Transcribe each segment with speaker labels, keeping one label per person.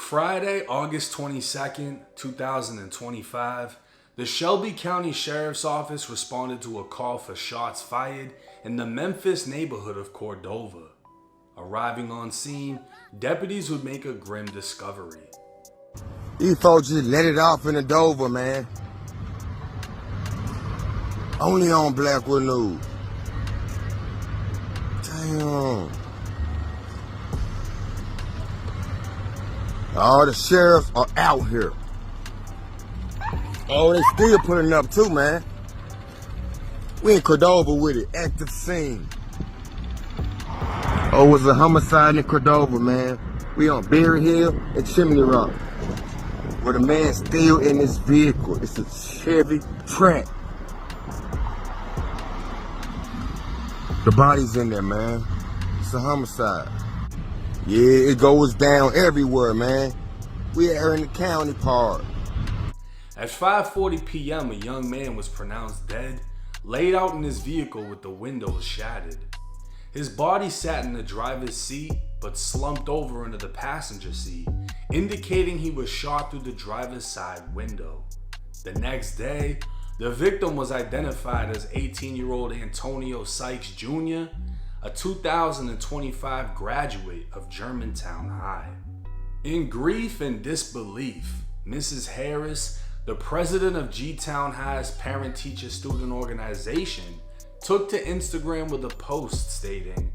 Speaker 1: Friday, August 22nd, 2025, the Shelby County Sheriff's Office responded to a call for shots fired in the Memphis neighborhood of Cordova. Arriving on scene, deputies would make a grim discovery.
Speaker 2: These folks just let it off in the Dover, man. Only on Blackwood News. Damn. All the sheriffs are out here. Oh, they still putting up too, man. We in Cordova with it, active scene. Oh, it was a homicide in Cordova, man. We on Berry Hill and Chimney Rock, where the man's still in his vehicle. It's a Chevy Track. The body's in there, man. It's a homicide. Yeah, it goes down everywhere, man. We out here in the county part.
Speaker 1: At 5:40 p.m., a young man was pronounced dead, laid out in his vehicle with the windows shattered. His body sat in the driver's seat, but slumped over into the passenger seat, indicating he was shot through the driver's side window. The next day, the victim was identified as 18-year-old Antonio Sykes Jr., a 2025 graduate of Germantown High. In grief and disbelief, Mrs. Harris, the president of G-Town High's parent-teacher-student organization, took to Instagram with a post stating,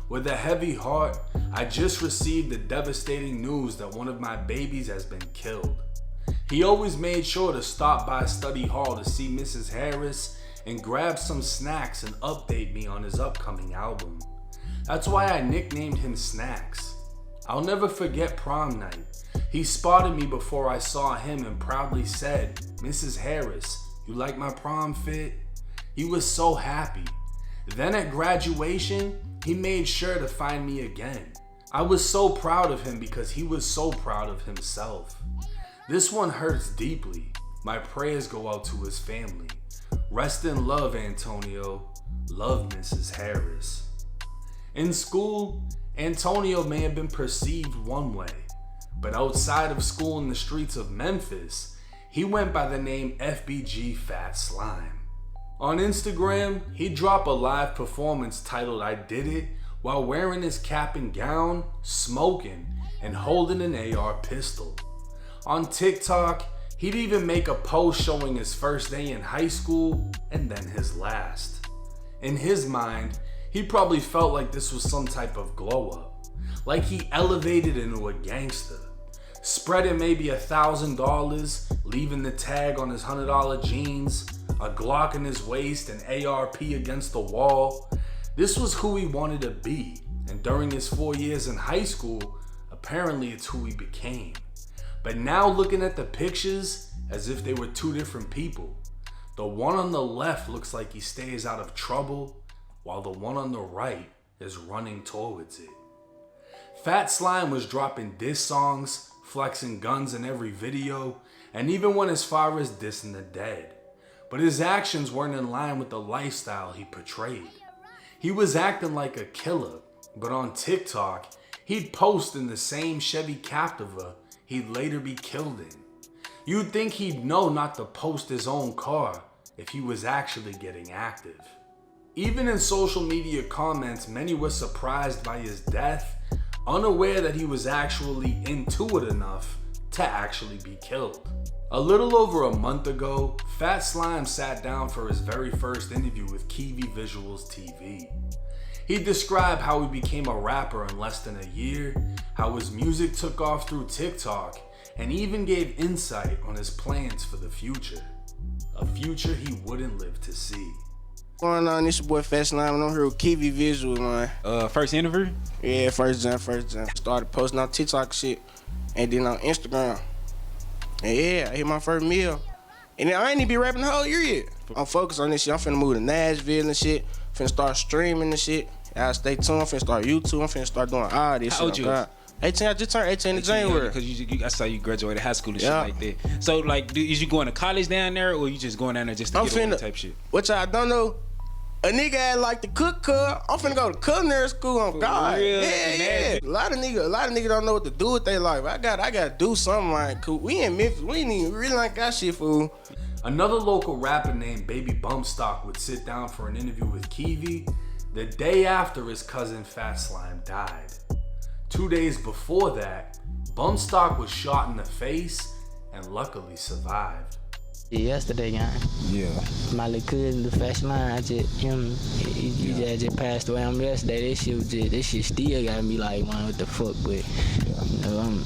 Speaker 1: "With a heavy heart, I just received the devastating news that one of my babies has been killed. He always made sure to stop by study hall to see Mrs. Harris and grab some snacks and update me on his upcoming album. That's why I nicknamed him Snacks. I'll never forget prom night. He spotted me before I saw him and proudly said, 'Mrs. Harris, you like my prom fit?' He was so happy. Then at graduation, he made sure to find me again. I was so proud of him because he was so proud of himself. This one hurts deeply. My prayers go out to his family. Rest in love, Antonio. Love, Mrs. Harris." In school, Antonio may have been perceived one way, but outside of school in the streets of Memphis, he went by the name FBG Fat Slime. On Instagram, he'd drop a live performance titled "I Did It" while wearing his cap and gown, smoking, and holding an AR pistol. On TikTok, he'd even make a post showing his first day in high school and then his last. In his mind, he probably felt like this was some type of glow up, like he elevated into a gangster, spreading maybe $1,000, leaving the tag on his $100 jeans, a Glock in his waist, and ARP against the wall. This was who he wanted to be, and during his 4 years in high school, apparently it's who he became. But now looking at the pictures as if they were two different people, the one on the left looks like he stays out of trouble, while the one on the right is running towards it. Fat Slime was dropping diss songs, flexing guns in every video, and even went as far as dissing the dead. But his actions weren't in line with the lifestyle he portrayed. He was acting like a killer, but on TikTok, he'd post in the same Chevy Captiva he'd later be killed in. You'd think he'd know not to post his own car if he was actually getting active. Even in social media comments, many were surprised by his death, unaware that he was actually into it enough to actually be killed. A little over a month ago, Fat Slime sat down for his very first interview with Kiwi Visuals TV. He described how he became a rapper in less than a year, how his music took off through TikTok, and even gave insight on his plans for the future. A future he wouldn't live to see.
Speaker 3: What's going on? It's your boy Fat Slime, and I'm here with Kiwi Visuals, man.
Speaker 4: First interview?
Speaker 3: Yeah, first jump. Started posting on TikTok shit, and then on Instagram. And yeah, I hit my first meal. And then I ain't even be rapping the whole year yet. I'm focused on this shit. I'm finna move to Nashville and shit. Finna start streaming and shit. Y'all stay tuned. I'm finna start YouTube. I'm finna start doing all this shit.
Speaker 4: How old you is?
Speaker 3: 18, I just turned 18 in January.
Speaker 4: Because I saw you graduated high school and shit like that. So, like, is you going to college down there, or you just going down there just to get away type shit?
Speaker 3: What y'all don't know, A nigga had like the cook. I'm finna go to culinary school on God.
Speaker 4: Real
Speaker 3: Yeah. A lot of niggas don't know what to do with their life. I gotta do something like cool. We in Memphis, we ain't even really like got shit, fool.
Speaker 1: Another local rapper named Baby Bumpstock would sit down for an interview with Kiwi the day after his cousin Fat Slime died. 2 days before that, Bumpstock was shot in the face and luckily survived.
Speaker 5: Yesterday, guy.
Speaker 2: Yeah.
Speaker 5: My little cousin, the Fat Slime, he just passed away on yesterday. This shit still got me like, man, what the fuck, but you know,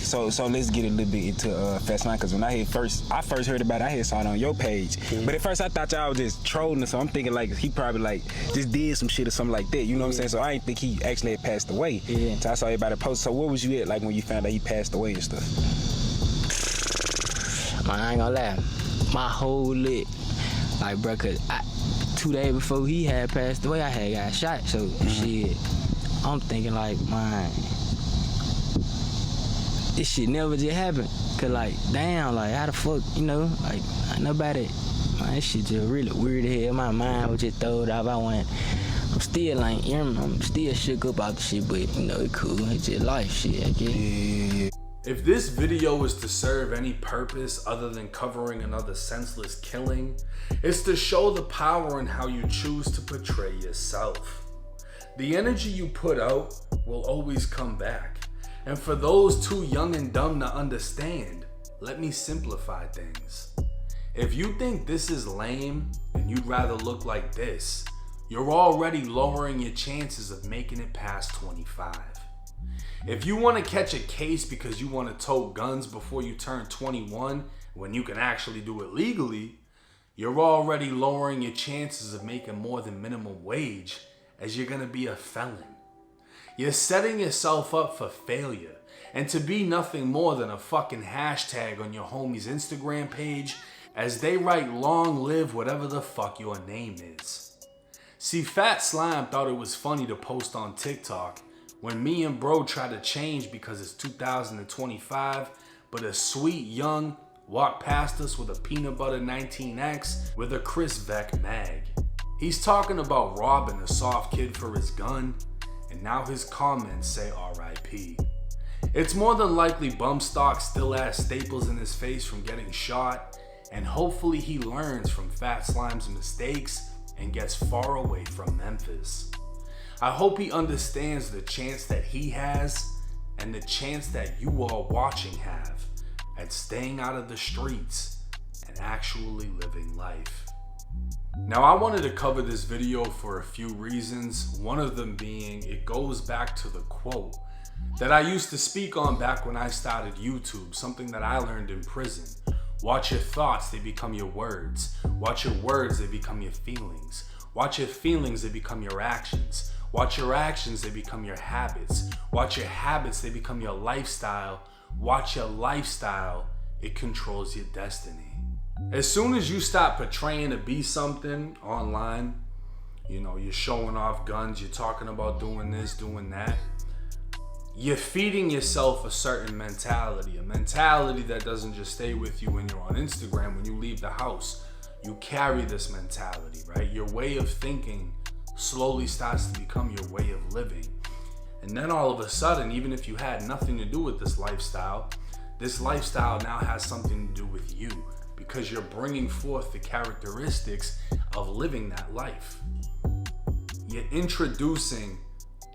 Speaker 6: So let's get a little bit into Fat Slime, because when I first heard about it, I saw it on your page. But at first I thought y'all was just trolling, so I'm thinking like he probably like just did some shit or something like that. You know what I'm saying? So I didn't think he actually had passed away.
Speaker 5: Yeah.
Speaker 6: So I saw everybody post. So where was you at like when you found out he passed away and stuff?
Speaker 5: Man, I ain't gonna lie. My whole lit, like, bro, cause 2 days before he had passed away, I had got shot. So shit, I'm thinking like, man, this shit never just happened. Cause like, damn, like how the fuck, you know, like nobody, man, this shit just really weird as hell. My mind was just throwed off. I'm still like, I'm still shook up out the shit, but you know, it's cool. It's just life shit, I guess.
Speaker 6: Yeah.
Speaker 1: If this video is to serve any purpose other than covering another senseless killing, it's to show the power in how you choose to portray yourself. The energy you put out will always come back. And for those too young and dumb to understand, let me simplify things. If you think this is lame and you'd rather look like this, you're already lowering your chances of making it past 25. If you want to catch a case because you want to tote guns before you turn 21 when you can actually do it legally, you're already lowering your chances of making more than minimum wage, as you're going to be a felon. You're setting yourself up for failure and to be nothing more than a fucking hashtag on your homie's Instagram page as they write long live whatever the fuck your name is. See, Fat Slime thought it was funny to post on TikTok when me and bro try to change because it's 2025, but a sweet young walked past us with a peanut butter 19X with a Chris Vec mag. He's talking about robbing a soft kid for his gun, and now his comments say RIP. It's more than likely Bumpstock still has staples in his face from getting shot, and hopefully he learns from Fat Slime's mistakes and gets far away from Memphis. I hope he understands the chance that he has and the chance that you all watching have at staying out of the streets and actually living life. Now, I wanted to cover this video for a few reasons, one of them being it goes back to the quote that I used to speak on back when I started YouTube, something that I learned in prison. Watch your thoughts, they become your words. Watch your words, they become your feelings. Watch your feelings, they become your actions. Watch your actions, they become your habits. Watch your habits, they become your lifestyle. Watch your lifestyle, it controls your destiny. As soon as you stop portraying to be something online, you know, you're showing off guns, you're talking about doing this, doing that, you're feeding yourself a certain mentality, a mentality that doesn't just stay with you when you're on Instagram, when you leave the house. You carry this mentality, right? Your way of thinking slowly starts to become your way of living. And then all of a sudden, even if you had nothing to do with this lifestyle now has something to do with you because you're bringing forth the characteristics of living that life. You're introducing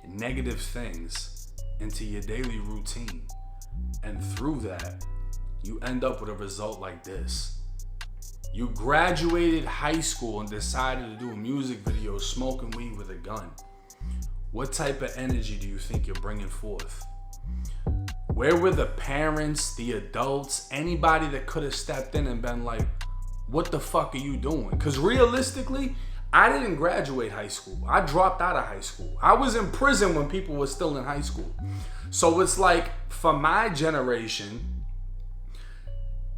Speaker 1: negative things into your daily routine. And through that, you end up with a result like this. You graduated high school and decided to do a music video smoking weed with a gun. What type of energy do you think you're bringing forth? Where were the parents, the adults, anybody that could have stepped in and been like, what the fuck are you doing? Because realistically, I didn't graduate high school. I dropped out of high school. I was in prison when people were still in high school. So it's like, for my generation,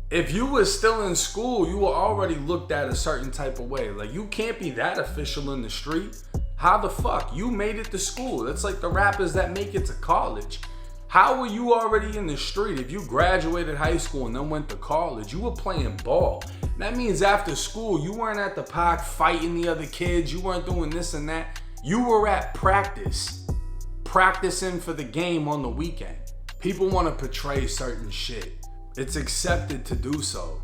Speaker 1: if you were still in school, you were already looked at a certain type of way. Like, you can't be that official in the street. How the fuck? You made it to school. It's like the rappers that make it to college. How were you already in the street? If you graduated high school and then went to college, you were playing ball. That means after school, you weren't at the park fighting the other kids. You weren't doing this and that. You were at practice, practicing for the game on the weekend. People want to portray certain shit. It's accepted to do so.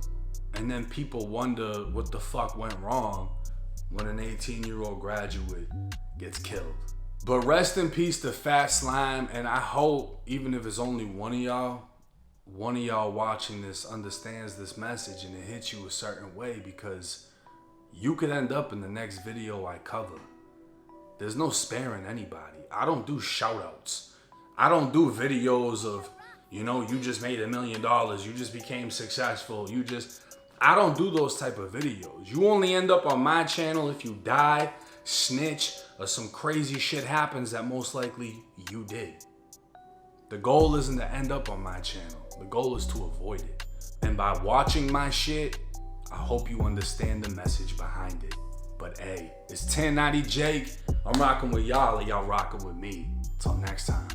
Speaker 1: And then people wonder what the fuck went wrong when an 18-year-old graduate gets killed. But rest in peace to Fat Slime, and I hope, even if it's only one of y'all watching this understands this message and it hits you a certain way, because you could end up in the next video I cover. There's no sparing anybody. I don't do shout-outs. I don't do videos of, you just made $1 million, you just became successful, I don't do those type of videos. You only end up on my channel if you die, snitch, or some crazy shit happens that most likely you did. The goal isn't to end up on my channel. The goal is to avoid it. And by watching my shit, I hope you understand the message behind it. But hey, it's 1090 Jake. I'm rocking with y'all and y'all rocking with me. Till next time.